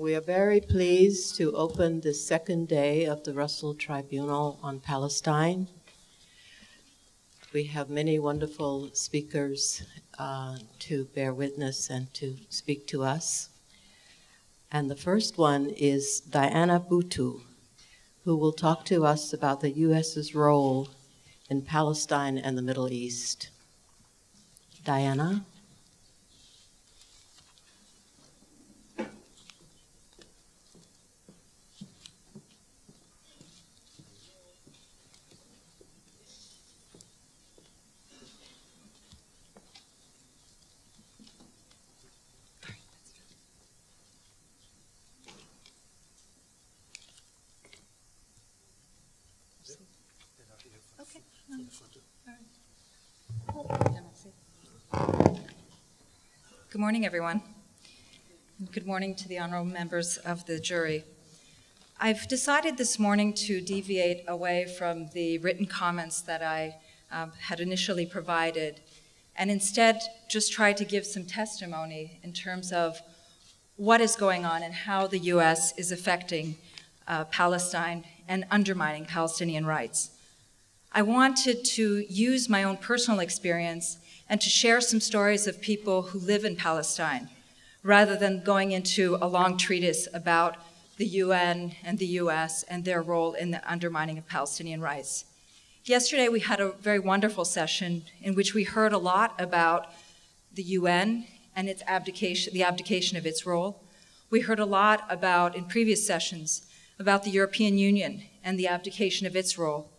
We are very pleased to open the second day of the Russell Tribunal on Palestine. We have many wonderful speakers to bear witness and to speak to us. And the first one is Diana Buttu, who will talk to us about the U.S.'s role in Palestine and the Middle East. Diana? Good morning, everyone. Good morning to the honorable members of the jury. I've decided this morning to deviate away from the written comments that I had initially provided, and instead just try to give some testimony in terms of what is going on and how the U.S. is affecting Palestine and undermining Palestinian rights. I wanted to use my own personal experience and to share some stories of people who live in Palestine, rather than going into a long treatise about the UN and the US and their role in the undermining of Palestinian rights. Yesterday we had a very wonderful session in which we heard a lot about the UN and its abdication, the abdication of its role. We heard a lot about, in previous sessions, about the European Union and the abdication of its role.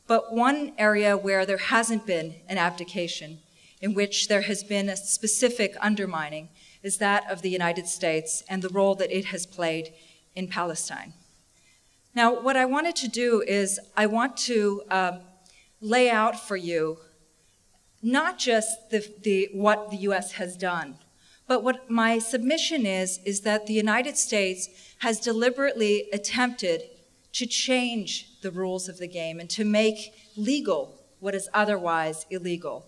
But one area where there hasn't been an abdication, in which there has been a specific undermining, is that of the United States and the role that it has played in Palestine. Now, what I wanted to do is I want to lay out for you not just what the U.S. has done, but what my submission is that the United States has deliberately attempted to change the rules of the game and to make legal what is otherwise illegal.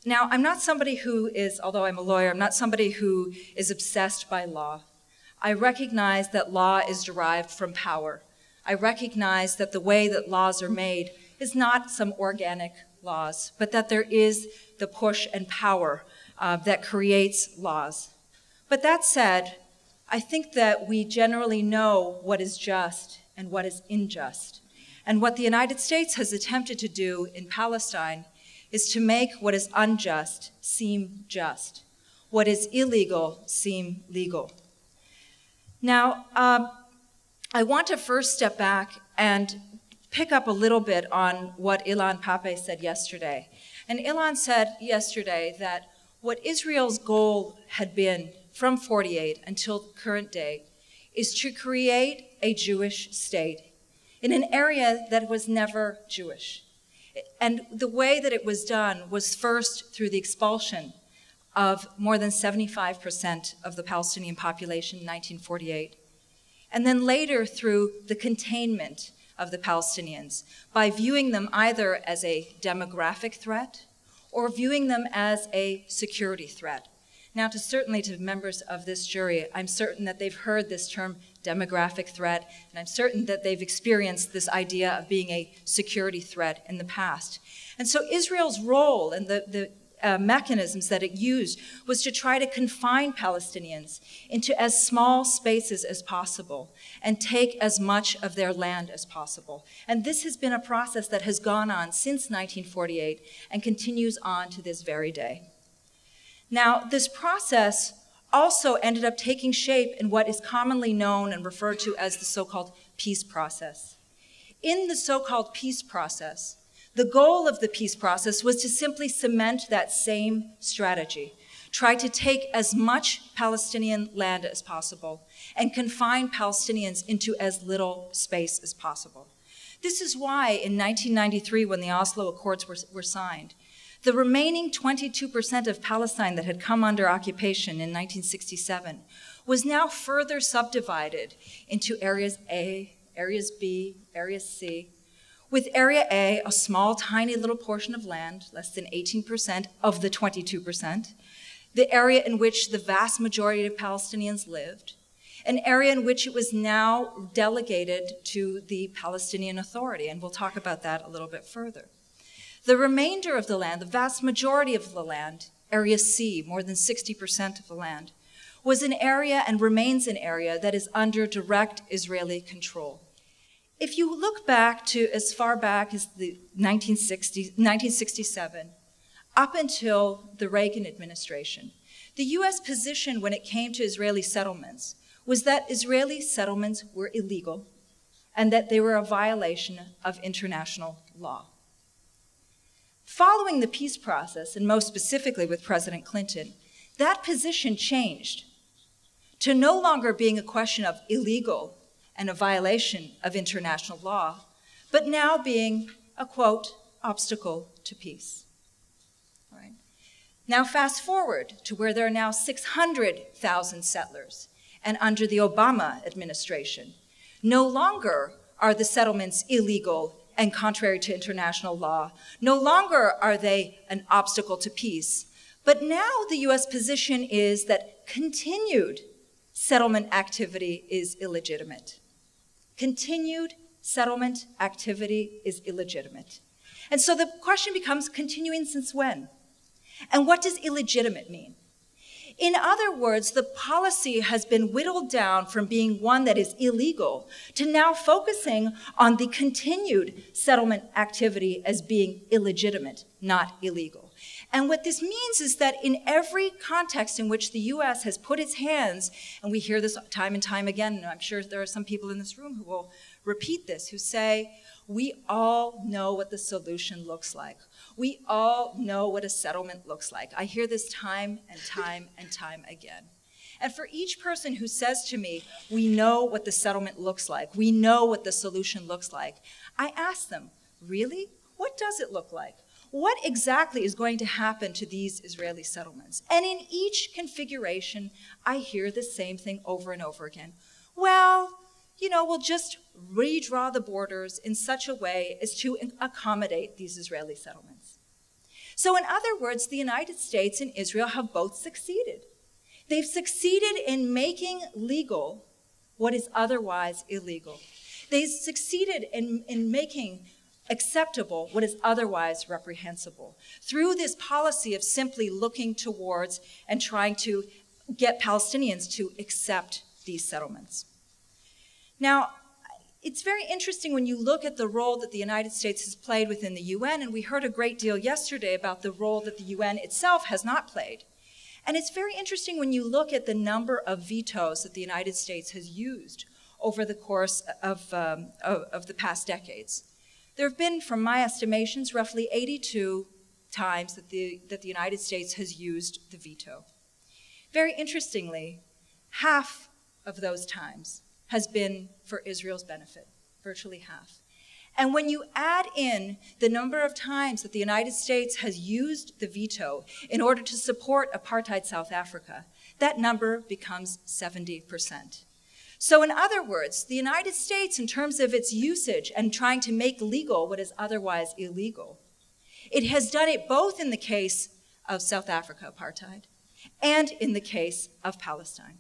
Now, I'm not somebody who is, although I'm a lawyer, I'm not somebody who is obsessed by law. I recognize that law is derived from power. I recognize that the way that laws are made is not some organic laws, but that there is the push and power that creates laws. But that said, I think that we generally know what is just and what is unjust. And what the United States has attempted to do in Palestine is to make what is unjust seem just, what is illegal seem legal. Now, I want to first step back and pick up a little bit on what Ilan Pappé said yesterday. And Ilan said yesterday that what Israel's goal had been from 48 until the current day is to create a Jewish state in an area that was never Jewish. And the way that it was done was first through the expulsion of more than 75% of the Palestinian population in 1948, and then later through the containment of the Palestinians by viewing them either as a demographic threat or viewing them as a security threat. Now, certainly to members of this jury, I'm certain that they've heard this term demographic threat, and I'm certain that they've experienced this idea of being a security threat in the past. And so Israel's role and the mechanisms that it used was to try to confine Palestinians into as small spaces as possible and take as much of their land as possible. And this has been a process that has gone on since 1948 and continues on to this very day. Now, this process also ended up taking shape in what is commonly known and referred to as the so-called peace process. In the so-called peace process, the goal of the peace process was to simply cement that same strategy, try to take as much Palestinian land as possible and confine Palestinians into as little space as possible. This is why in 1993, when the Oslo Accords were signed, the remaining 22% of Palestine that had come under occupation in 1967 was now further subdivided into areas A, areas B, areas C, with Area A, a small, tiny little portion of land, less than 18% of the 22%, the area in which the vast majority of Palestinians lived, an area in which it was now delegated to the Palestinian Authority, and we'll talk about that a little bit further. The remainder of the land, the vast majority of the land, Area C, more than 60% of the land, was an area and remains an area that is under direct Israeli control. If you look back to as far back as the 1967, up until the Reagan administration, the U.S. position when it came to Israeli settlements was that Israeli settlements were illegal and that they were a violation of international law. Following the peace process, and most specifically with President Clinton, that position changed to no longer being a question of illegal and a violation of international law, but now being a, quote, obstacle to peace. All right. Now fast forward to where there are now 600,000 settlers, and under the Obama administration, no longer are the settlements illegal and contrary to international law. No longer are they an obstacle to peace, but now the U.S. position is that continued settlement activity is illegitimate. Continued settlement activity is illegitimate. And so the question becomes, continuing since when? And what does illegitimate mean? In other words, the policy has been whittled down from being one that is illegal to now focusing on the continued settlement activity as being illegitimate, not illegal. And what this means is that in every context in which the U.S. has put its hands, and we hear this time and time again, and I'm sure there are some people in this room who will repeat this, who say, we all know what the solution looks like. We all know what a settlement looks like. I hear this time and time and time again. And for each person who says to me, we know what the settlement looks like, we know what the solution looks like, I ask them, really? What does it look like? What exactly is going to happen to these Israeli settlements? And in each configuration, I hear the same thing over and over again. Well, we'll just redraw the borders in such a way as to accommodate these Israeli settlements. So in other words, the United States and Israel have both succeeded. They've succeeded in making legal what is otherwise illegal. They've succeeded in making acceptable what is otherwise reprehensible through this policy of simply looking towards and trying to get Palestinians to accept these settlements. Now, it's very interesting when you look at the role that the United States has played within the UN, and we heard a great deal yesterday about the role that the UN itself has not played. And it's very interesting when you look at the number of vetoes that the United States has used over the course of the past decades. There have been, from my estimations, roughly 82 times that the United States has used the veto. Very interestingly, half of those times has been for Israel's benefit, virtually half. And when you add in the number of times that the United States has used the veto in order to support apartheid South Africa, that number becomes 70%. So in other words, the United States, in terms of its usage and trying to make legal what is otherwise illegal, it has done it both in the case of South Africa apartheid and in the case of Palestine.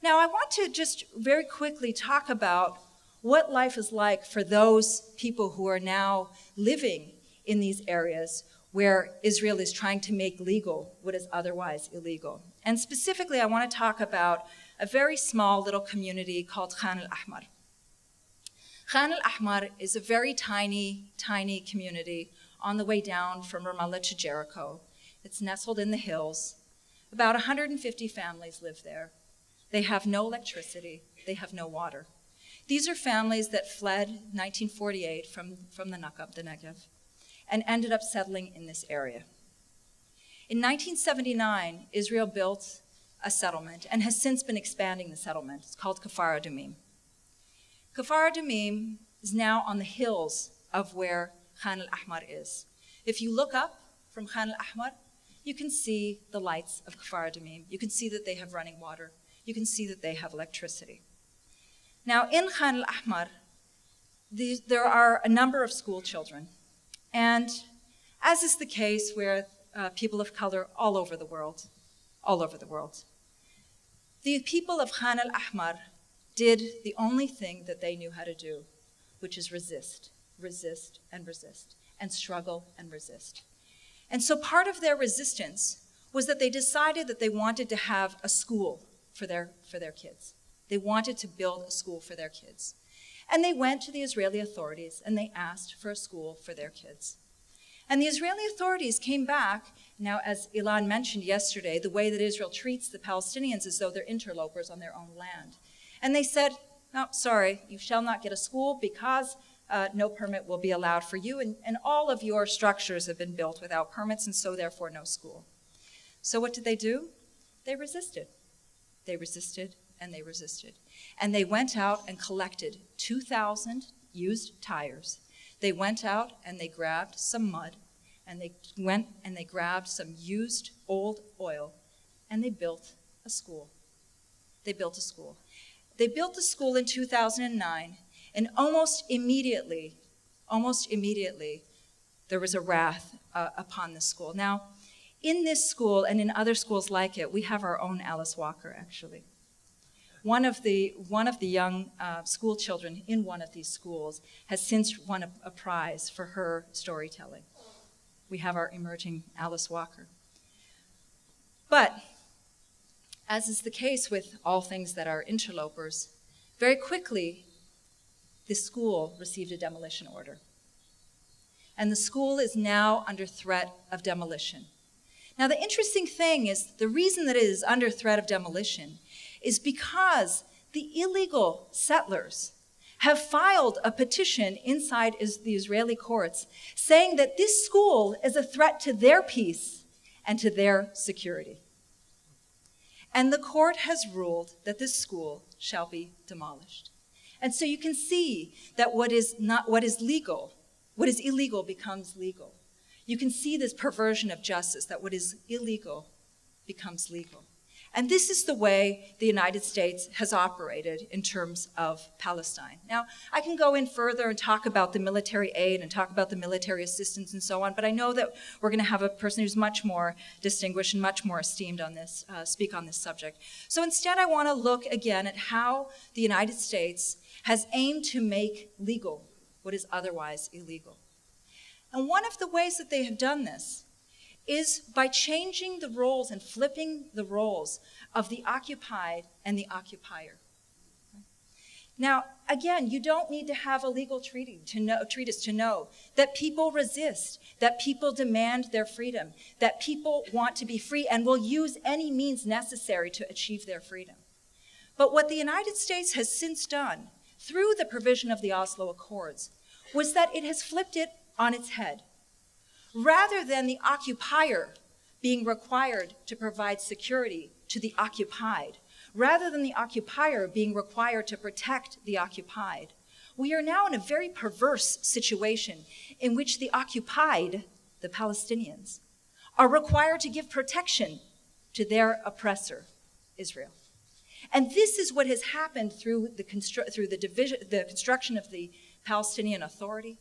Now, I want to just very quickly talk about what life is like for those people who are now living in these areas where Israel is trying to make legal what is otherwise illegal. And specifically, I want to talk about a very small little community called Khan al-Ahmar. Khan al-Ahmar is a very tiny, tiny community on the way down from Ramallah to Jericho. It's nestled in the hills. About 150 families live there. They have no electricity. They have no water. These are families that fled 1948 from the Negev and ended up settling in this area. In 1979, Israel built a settlement and has since been expanding the settlement. It's called Kfar Adumim. Kfar Adumim is now on the hills of where Khan al-Ahmar is. If you look up from Khan al-Ahmar, you can see the lights of Kfar Adumim. You can see that they have running water. You can see that they have electricity. Now, in Khan al-Ahmar, there are a number of school children. And as is the case with people of color all over the world, the people of Khan al-Ahmar did the only thing that they knew how to do, which is resist, resist, and resist, and struggle and resist. And so part of their resistance was that they decided that they wanted to have a school for their kids. They wanted to build a school for their kids. And they went to the Israeli authorities and they asked for a school for their kids. And the Israeli authorities came back. Now, as Ilan mentioned yesterday, the way that Israel treats the Palestinians is though they're interlopers on their own land. And they said, no, sorry, you shall not get a school because no permit will be allowed for you, and all of your structures have been built without permits, and so therefore no school. So what did they do? They resisted. They resisted, and they resisted. And they went out and collected 2,000 used tires. They went out and they grabbed some mud, and they went and they grabbed some used old oil, and they built a school. They built a school. They built a school in 2009, and almost immediately, there was a wrath upon the school. Now, in this school and in other schools like it, we have our own Alice Walker, actually. One of the young school children in one of these schools has since won a prize for her storytelling. We have our emerging Alice Walker. But, as is the case with all things that are interlopers, very quickly, the school received a demolition order. And the school is now under threat of demolition. Now, the interesting thing is the reason that it is under threat of demolition is because the illegal settlers have filed a petition inside the Israeli courts saying that this school is a threat to their peace and to their security. And the court has ruled that this school shall be demolished. And so you can see that what is illegal becomes legal. You can see this perversion of justice, that what is illegal becomes legal. And this is the way the United States has operated in terms of Palestine. Now, I can go in further and talk about the military aid and talk about the military assistance and so on, but I know that we're going to have a person who's much more distinguished and much more esteemed on this, speak on this subject. So instead, I want to look again at how the United States has aimed to make legal what is otherwise illegal. And one of the ways that they have done this is by changing the roles and flipping the roles of the occupied and the occupier. Now, again, you don't need to have a legal treatise to know that people resist, that people demand their freedom, that people want to be free and will use any means necessary to achieve their freedom. But what the United States has since done through the provision of the Oslo Accords was that it has flipped it on its head. Rather than the occupier being required to provide security to the occupied, rather than the occupier being required to protect the occupied, we are now in a very perverse situation in which the occupied, the Palestinians, are required to give protection to their oppressor, Israel. And this is what has happened through the construction of the Palestinian Authority,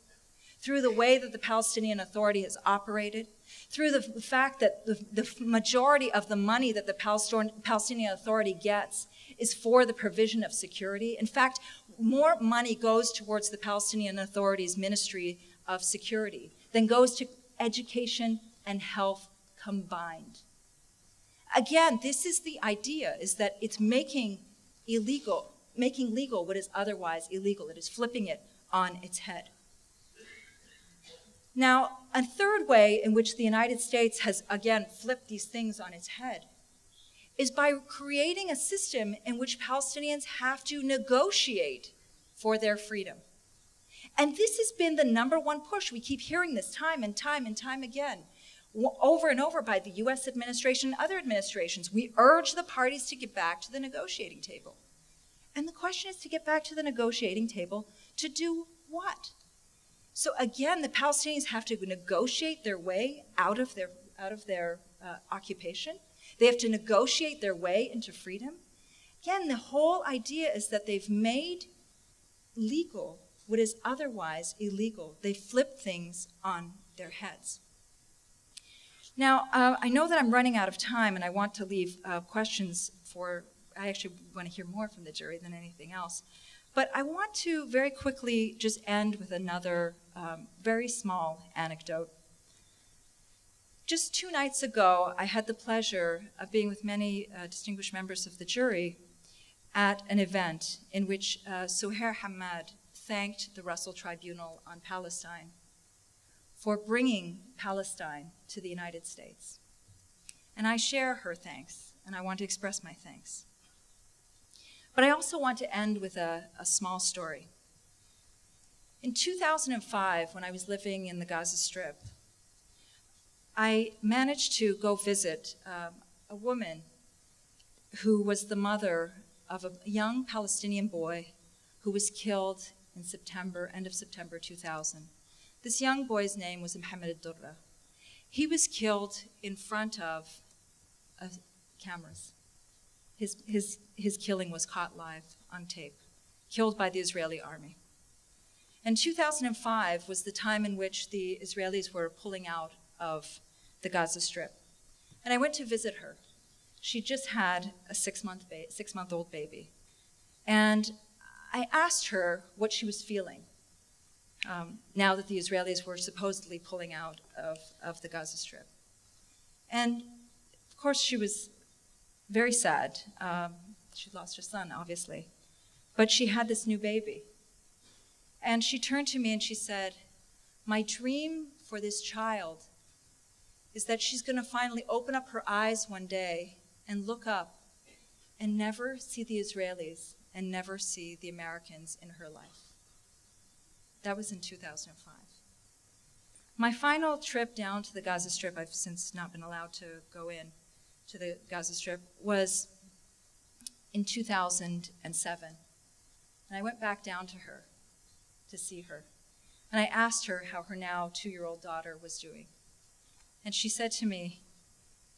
through the way that the Palestinian Authority has operated, through the fact that the majority of the money that the Palestinian Authority gets is for the provision of security. In fact, more money goes towards the Palestinian Authority's Ministry of Security than goes to education and health combined. Again, this is the idea, is that it's making legal what is otherwise illegal. It is flipping it on its head. Now, a third way in which the United States has, again, flipped these things on its head is by creating a system in which Palestinians have to negotiate for their freedom. And this has been the number one push. We keep hearing this time and time and time again, over and over by the US administration and other administrations. We urge the parties to get back to the negotiating table. And the question is to get back to the negotiating table to do what? So again, the Palestinians have to negotiate their way out of their occupation. They have to negotiate their way into freedom. Again, the whole idea is that they've made legal what is otherwise illegal. They flip things on their heads. Now, I know that I'm running out of time, and I want to leave questions for I actually want to hear more from the jury than anything else. But I want to very quickly just end with another very small anecdote. Just 2 nights ago, I had the pleasure of being with many distinguished members of the jury at an event in which Suhair Hamad thanked the Russell Tribunal on Palestine for bringing Palestine to the United States. And I share her thanks, and I want to express my thanks. But I also want to end with a small story. In 2005, when I was living in the Gaza Strip, I managed to go visit a woman who was the mother of a young Palestinian boy who was killed in September, end of September 2000. This young boy's name was Mohammed al-Durra. He was killed in front of cameras. His killing was caught live on tape, killed by the Israeli army. And 2005 was the time in which the Israelis were pulling out of the Gaza Strip. And I went to visit her. She just had a 6-month-old baby. And I asked her what she was feeling now that the Israelis were supposedly pulling out of the Gaza Strip. And of course, she was very sad. She lost her son, obviously. But she had this new baby. And she turned to me and she said, "My dream for this child is that she's going to finally open up her eyes one day and look up and never see the Israelis and never see the Americans in her life." That was in 2005. My final trip down to the Gaza Strip, I've since not been allowed to go in to the Gaza Strip, was in 2007. And I went back down to her to see her. And I asked her how her now 2-year-old daughter was doing. And she said to me,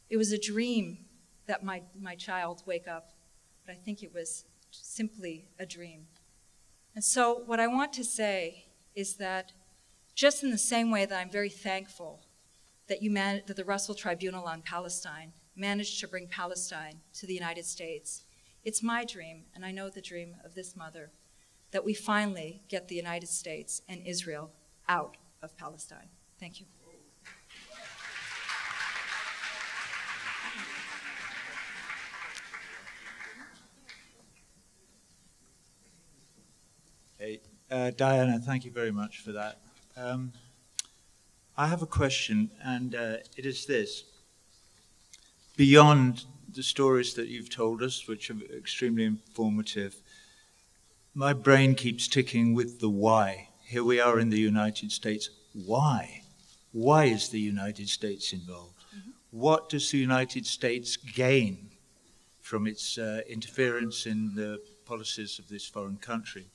"It was a dream that my child wake up, but I think it was simply a dream." And so what I want to say is that just in the same way that I'm very thankful that that the Russell Tribunal on Palestine managed to bring Palestine to the United States, it's my dream, and I know the dream of this mother, that we finally get the United States and Israel out of Palestine. Thank you. Hey, Diana, thank you very much for that. I have a question, and it is this. Beyond the stories that you've told us, which are extremely informative, my brain keeps ticking with the why. Here we are in the United States. Why? Why is the United States involved? Mm-hmm. What does the United States gain from its interference in the policies of this foreign country?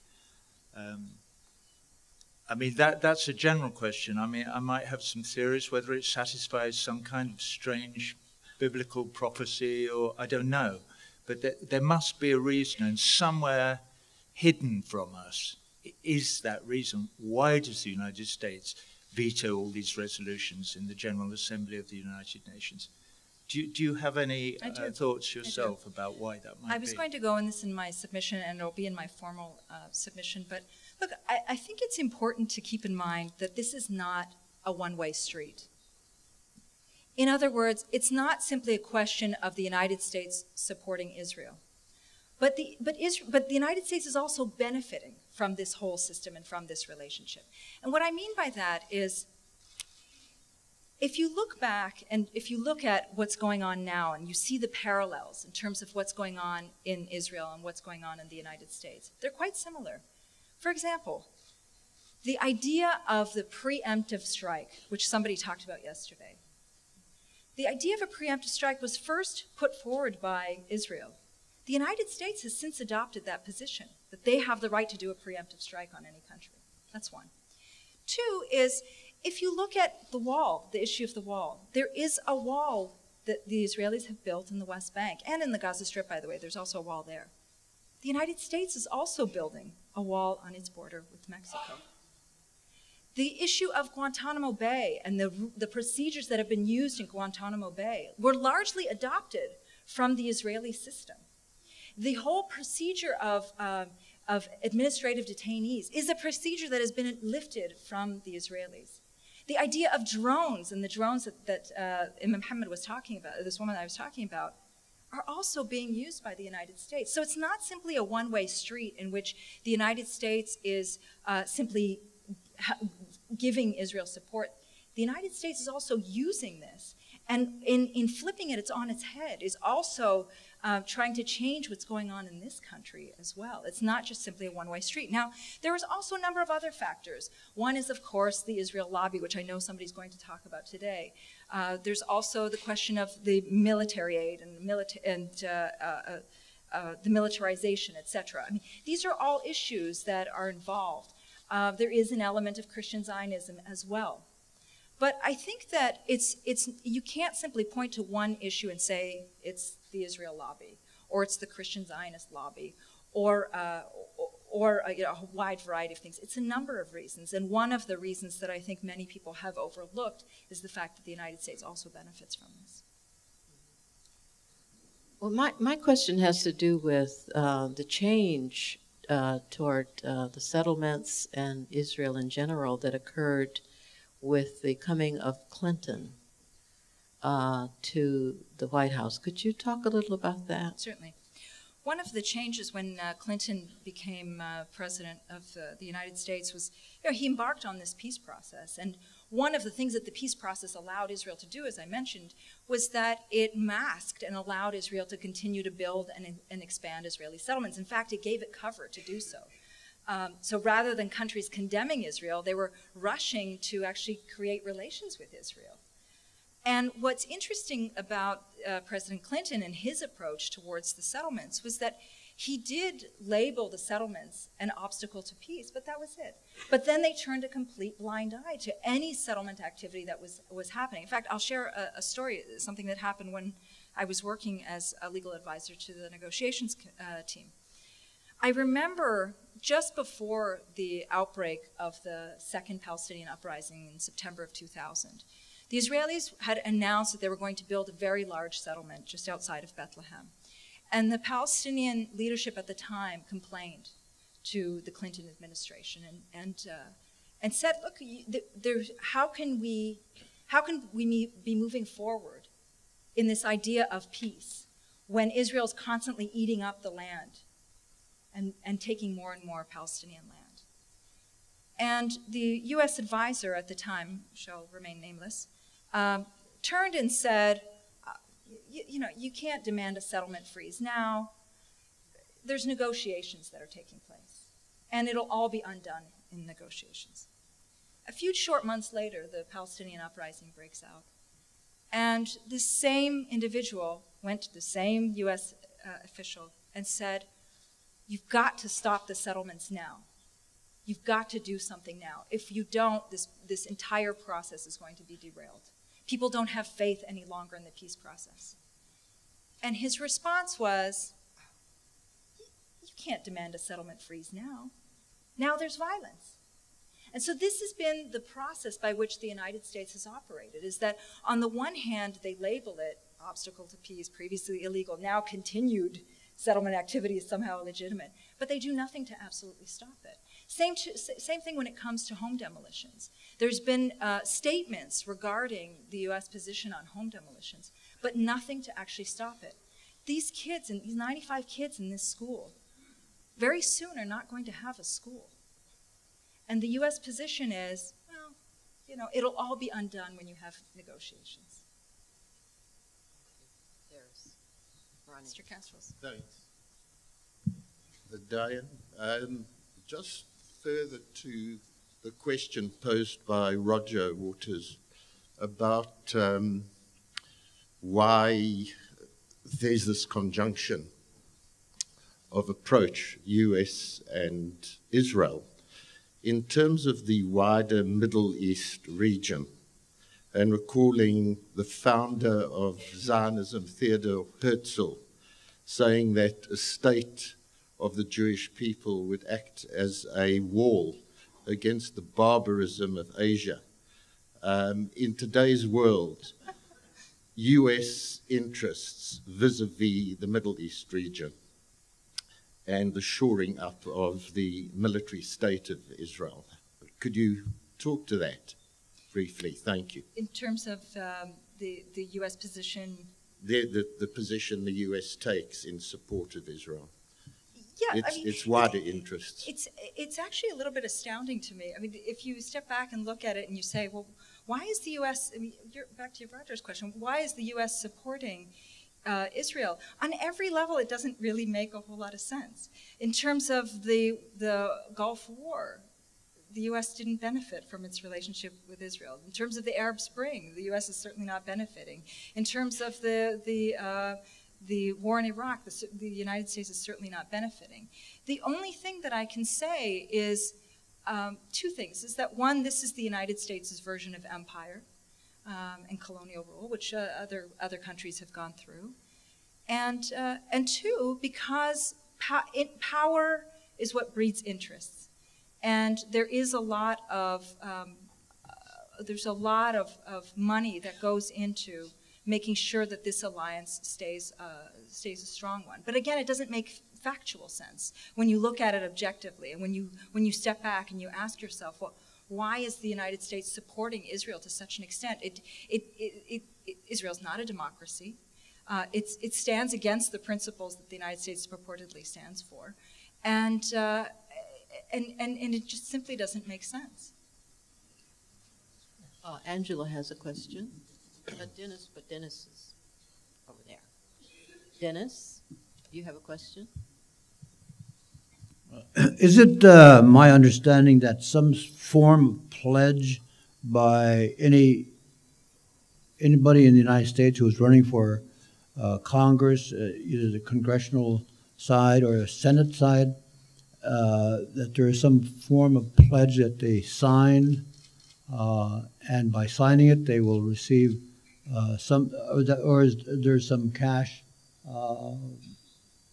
I mean, that's a general question. I mean, I might have some theories whether it satisfies some kind of strange biblical prophecy, or I don't know. But there must be a reason, and somewhere hidden from us is that reason. Why does the United States veto all these resolutions in the General Assembly of the United Nations? Do you have any thoughts yourself about why that might be? I was going to go in this in my submission, and it'll be in my formal submission. But look, I think it's important to keep in mind that this is not a one-way street. In other words, it's not simply a question of the United States supporting Israel. But the United States is also benefiting from this whole system and from this relationship. And what I mean by that is, if you look back and if you look at what's going on now and you see the parallels in terms of what's going on in Israel and what's going on in the United States, they're quite similar. For example, the idea of the preemptive strike, which somebody talked about yesterday. The idea of a preemptive strike was first put forward by Israel. The United States has since adopted that position, that they have the right to do a preemptive strike on any country. That's one. Two is, if you look at the wall, the issue of the wall, there is a wall that the Israelis have built in the West Bank, and in the Gaza Strip, by the way, there's also a wall there. The United States is also building a wall on its border with Mexico. The issue of Guantanamo Bay and the procedures that have been used in Guantanamo Bay were largely adopted from the Israeli system. The whole procedure of administrative detainees is a procedure that has been lifted from the Israelis. The idea of drones and the drones that Imam Muhammad was talking about, this woman I was talking about, are also being used by the United States. So it's not simply a one-way street in which the United States is simply giving Israel support. The United States is also using this. And in flipping it, it's on its head, is also trying to change what's going on in this country as well. It's not just simply a one-way street. Now, there is also a number of other factors. One is, of course, the Israel lobby, which I know somebody's going to talk about today. There's also the question of the military aid and the militarization, etc. I mean, these are all issues that are involved. There is an element of Christian Zionism as well. But I think that you can't simply point to one issue and say it's the Israel lobby, or it's the Christian Zionist lobby, or a wide variety of things. It's a number of reasons, and one of the reasons that I think many people have overlooked is the fact that the United States also benefits from this. Well, my question has to do with the change toward the settlements and Israel in general that occurred with the coming of Clinton to the White House. Could you talk a little about that? Certainly. One of the changes when Clinton became president of the United States was, he embarked on this peace process. And one of the things that the peace process allowed Israel to do, as I mentioned, was that it masked and allowed Israel to continue to build and expand Israeli settlements. In fact, it gave it cover to do so. So rather than countries condemning Israel, they were rushing to actually create relations with Israel. And what's interesting about President Clinton and his approach towards the settlements was that he did label the settlements an obstacle to peace, but that was it. But then they turned a complete blind eye to any settlement activity that was happening. In fact, I'll share a story, something that happened when I was working as a legal advisor to the negotiations team. I remember just before the outbreak of the Second Palestinian Uprising in September of 2000, the Israelis had announced that they were going to build a very large settlement just outside of Bethlehem. And the Palestinian leadership at the time complained to the Clinton administration and said, look, how can we be moving forward in this idea of peace when Israel's constantly eating up the land and taking more and more Palestinian land? And the U.S. advisor at the time, shall remain nameless, turned and said, you can't demand a settlement freeze now. There's negotiations that are taking place, and it'll all be undone in negotiations. A few short months later, the Palestinian uprising breaks out, and the same individual went to the same U.S. official and said, you've got to stop the settlements now. You've got to do something now. If you don't, this entire process is going to be derailed. People don't have faith any longer in the peace process. And his response was, you can't demand a settlement freeze now. Now there's violence. And so this has been the process by which the United States has operated, is that on the one hand, they label it obstacle to peace, previously illegal, now continued settlement activity is somehow illegitimate, but they do nothing to absolutely stop it. Same thing when it comes to home demolitions. There's been statements regarding the U.S. position on home demolitions, but nothing to actually stop it. These kids, and these 95 kids in this school, very soon are not going to have a school. And the U.S. position is, well, it'll all be undone when you have negotiations. There's Ronnie. Mr. Castros. Thanks. Diane, just further to the question posed by Roger Waters about why there's this conjunction of approach, US and Israel, in terms of the wider Middle East region, and recalling the founder of Zionism, Theodor Herzl, saying that a state of the Jewish people would act as a wall against the barbarism of Asia. In today's world, US interests vis-a-vis the Middle East region, and the shoring up of the military state of Israel. Could you talk to that briefly? Thank you. In terms of the U.S. position? The position the U.S. takes in support of Israel. Yeah, it's wider interests. It's actually a little bit astounding to me. I mean, if you step back and look at it and you say, well, why is the U.S., I mean, back to your Roger's question, why is the U.S. supporting Israel? On every level, it doesn't really make a whole lot of sense. In terms of the Gulf War, the U.S. didn't benefit from its relationship with Israel. In terms of the Arab Spring, the U.S. is certainly not benefiting. In terms of the war in Iraq, the United States is certainly not benefiting. The only thing that I can say is two things. Is that one, this is the United States' version of empire and colonial rule, which other countries have gone through. And two, because power is what breeds interests. And there is a lot of money that goes into making sure that this alliance stays a strong one. But again, it doesn't make factual sense when you look at it objectively, and when you step back and you ask yourself, well, why is the United States supporting Israel to such an extent? Israel's not a democracy. It stands against the principles that the United States purportedly stands for, and it just simply doesn't make sense. Angela has a question. Dennis is over there. Dennis, do you have a question? Is it my understanding that some form of pledge by anybody in the United States who is running for Congress, either the congressional side or the Senate side, that there is some form of pledge that they sign, and by signing it they will receive or is there some cash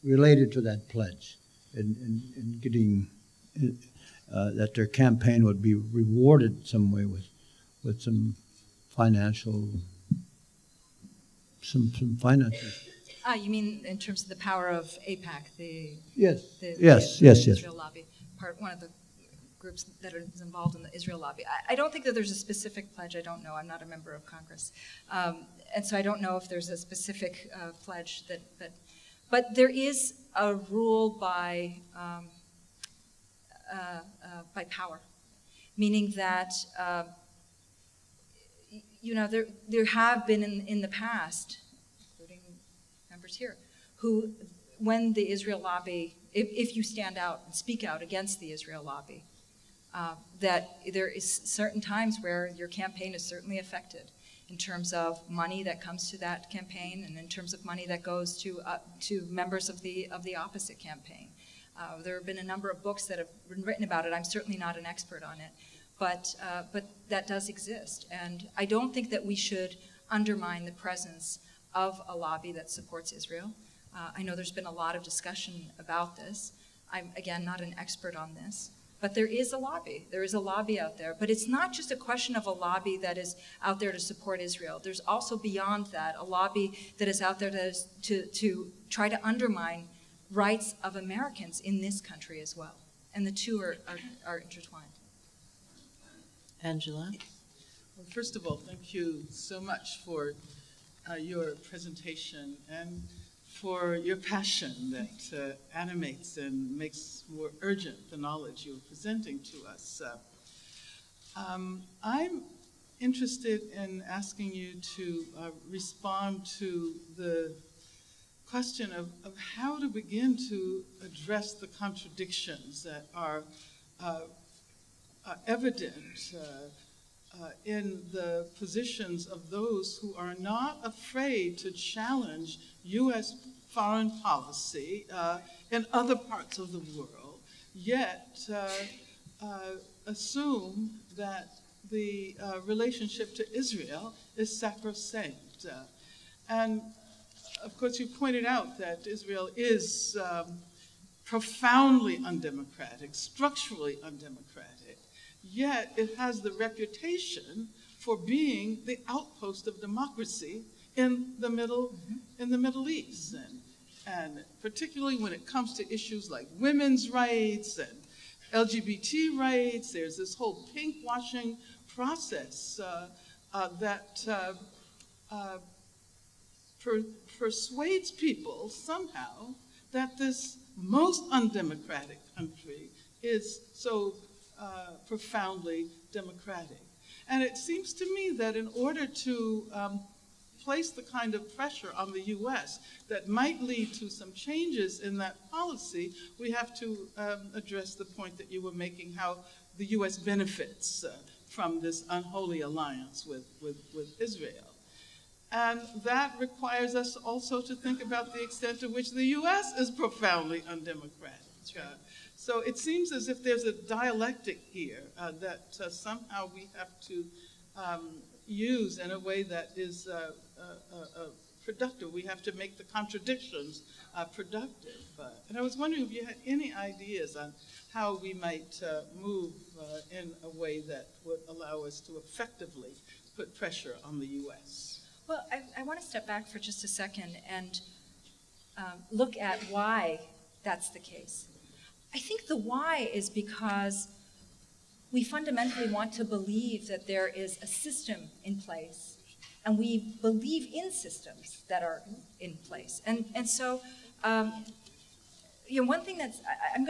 related to that pledge, in getting that their campaign would be rewarded some way with some financial some finances? You mean in terms of the power of AIPAC, Yes. the Yes. Israel lobby, one of the groups that are involved in the Israel lobby. I don't think that there's a specific pledge. I don't know. I'm not a member of Congress, and so I don't know if there's a specific pledge but there is a rule by power, meaning that there have been in the past, including members here, who, when the Israel lobby, if you stand out and speak out against the Israel lobby, that there is certain times where your campaign is certainly affected in terms of money that comes to that campaign and in terms of money that goes to members of the opposite campaign. There have been a number of books that have been written about it. I'm certainly not an expert on it, but that does exist. And I don't think that we should undermine the presence of a lobby that supports Israel. I know there's been a lot of discussion about this. I'm, again, not an expert on this. But there is a lobby. There is a lobby out there. But it's not just a question of a lobby that is out there to support Israel. There's also beyond that a lobby that is out there to try to undermine rights of Americans in this country as well. And the two are intertwined. Angela? Well, first of all, thank you so much for your presentation and for your passion that animates and makes more urgent the knowledge you're presenting to us. I'm interested in asking you to respond to the question of how to begin to address the contradictions that are evident in the positions of those who are not afraid to challenge U.S. foreign policy in other parts of the world, yet assume that the relationship to Israel is sacrosanct. And of course, you pointed out that Israel is profoundly undemocratic, structurally undemocratic, yet it has the reputation for being the outpost of democracy in the Middle East. And particularly when it comes to issues like women's rights and LGBT rights, there's this whole pink-washing process that persuades people somehow that this most undemocratic country is so profoundly democratic. And it seems to me that in order to place the kind of pressure on the U.S. that might lead to some changes in that policy, we have to address the point that you were making, how the U.S. benefits from this unholy alliance with Israel. And that requires us also to think about the extent to which the U.S. is profoundly undemocratic. So it seems as if there's a dialectic here that somehow we have to use in a way that is productive. We have to make the contradictions productive. And I was wondering if you had any ideas on how we might move in a way that would allow us to effectively put pressure on the U.S. Well, I want to step back for just a second and look at why that's the case. I think the why is because we fundamentally want to believe that there is a system in place, and we believe in systems that are in place. And so, one thing that's, I'm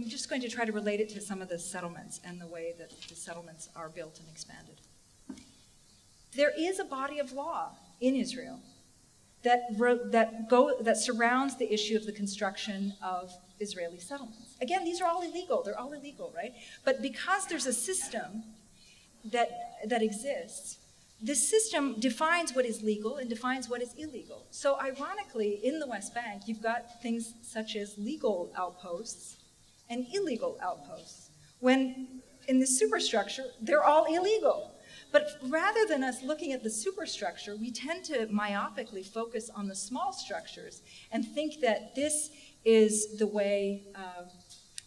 just going to try to relate it to some of the settlements and the way that the settlements are built and expanded. There is a body of law in Israel that surrounds the issue of the construction of Israeli settlements. Again, these are all illegal. They're all illegal, right? But because there's a system that exists, this system defines what is legal and defines what is illegal. So ironically, in the West Bank, you've got things such as legal outposts and illegal outposts, when in the superstructure, they're all illegal. But rather than us looking at the superstructure, we tend to myopically focus on the small structures and think that this is the way,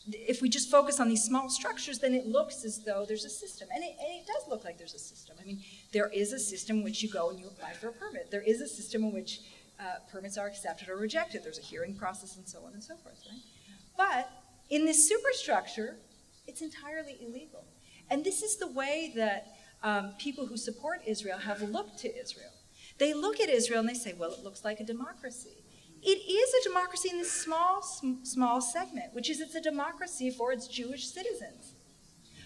if we just focus on these small structures, then it looks as though there's a system. And it does look like there's a system. I mean, there is a system in which you go and you apply for a permit. There is a system in which permits are accepted or rejected. There's a hearing process and so on and so forth, right? But in this superstructure, it's entirely illegal. And this is the way that people who support Israel have looked to Israel. They look at Israel and they say, well, it looks like a democracy. It is a democracy in this small segment, which is it's a democracy for its Jewish citizens.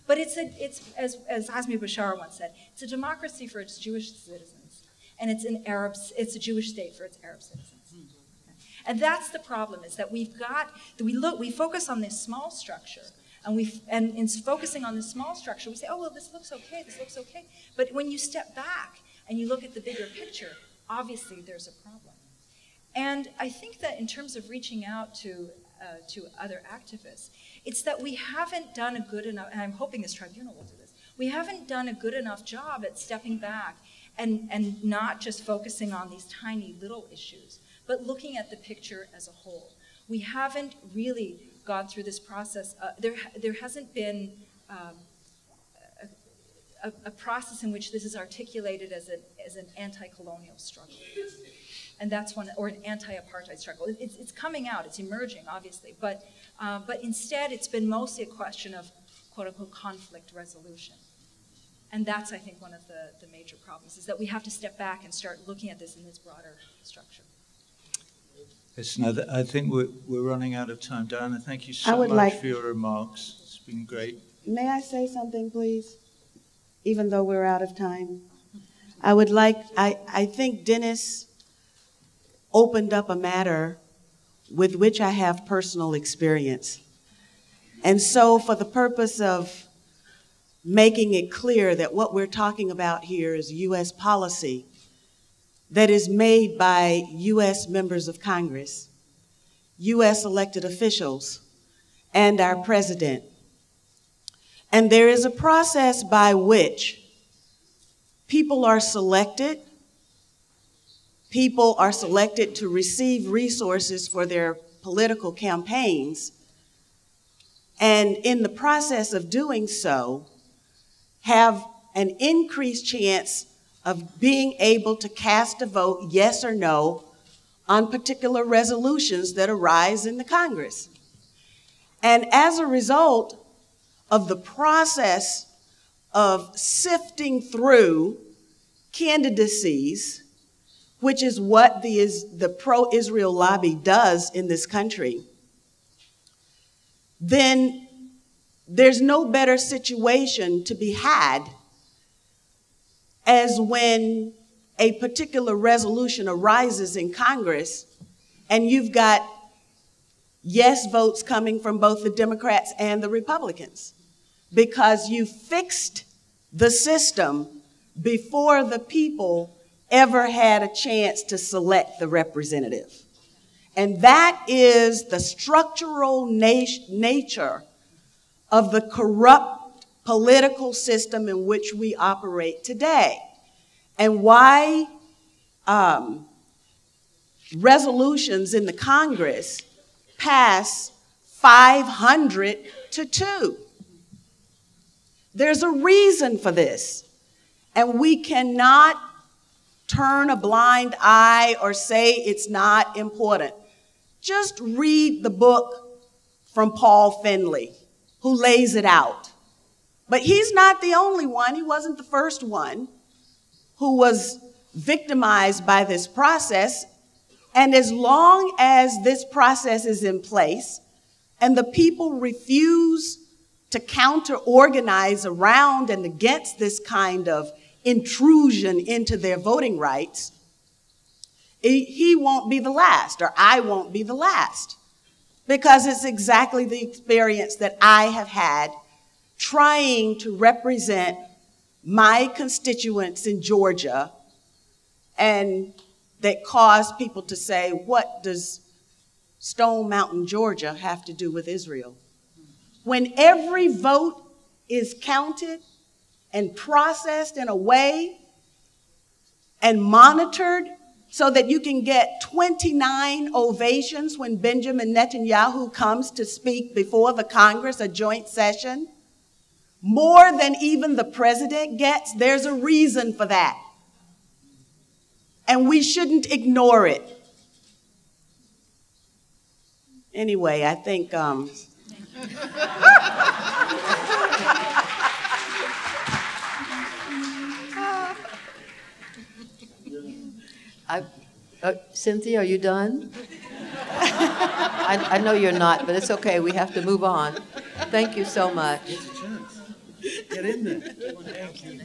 But it's as Azmi Bashar once said, it's a democracy for its Jewish citizens, and it's a Jewish state for its Arab citizens. Okay? And that's the problem, is that we focus on this small structure. And in focusing on the small structure, we say, oh, well, this looks okay, this looks okay. But when you step back and you look at the bigger picture, obviously there's a problem. And I think that in terms of reaching out to other activists, it's that we haven't done a good enough, and I'm hoping this tribunal will do this, we haven't done a good enough job at stepping back and not just focusing on these tiny little issues, but looking at the picture as a whole. We haven't really gone through this process. There hasn't been a process in which this is articulated as an anti-colonial struggle. And that's one, or an anti-apartheid struggle. It's coming out, it's emerging, obviously, but instead it's been mostly a question of quote-unquote conflict resolution. And that's, I think, one of the major problems, is that we have to step back and start looking at this in this broader structure. Listen, I think we're running out of time. Diana, thank you so much for your remarks. It's been great. May I say something, please? Even though we're out of time. I think Dennis opened up a matter with which I have personal experience. And so for the purpose of making it clear that what we're talking about here is U.S. policy that is made by U.S. members of Congress, U.S. elected officials, and our president. And there is a process by which people are selected to receive resources for their political campaigns, and in the process of doing so, have an increased chance of being able to cast a vote, yes or no, on particular resolutions that arise in the Congress. And as a result of the process of sifting through candidacies, which is what the pro-Israel lobby does in this country, then there's no better situation to be had as when a particular resolution arises in Congress and you've got yes votes coming from both the Democrats and the Republicans, because you fixed the system before the people ever had a chance to select the representative. And that is the structural nature of the corrupt political system in which we operate today, and why resolutions in the Congress pass 500-2. There's a reason for this, and we cannot turn a blind eye or say it's not important. Just read the book from Paul Finley, who lays it out. But he's not the only one. He wasn't the first one who was victimized by this process. And as long as this process is in place and the people refuse to counter-organize around and against this kind of intrusion into their voting rights, he won't be the last, or I won't be the last, because it's exactly the experience that I have had trying to represent my constituents in Georgia, and that caused people to say, what does Stone Mountain, Georgia have to do with Israel? When every vote is counted and processed in a way and monitored so that you can get 29 ovations when Benjamin Netanyahu comes to speak before the Congress, a joint session, more than even the president gets, there's a reason for that. And we shouldn't ignore it. Anyway, I think Cynthia, are you done? I know you're not, but it's okay. We have to move on. Thank you so much. Get in there. Thank you.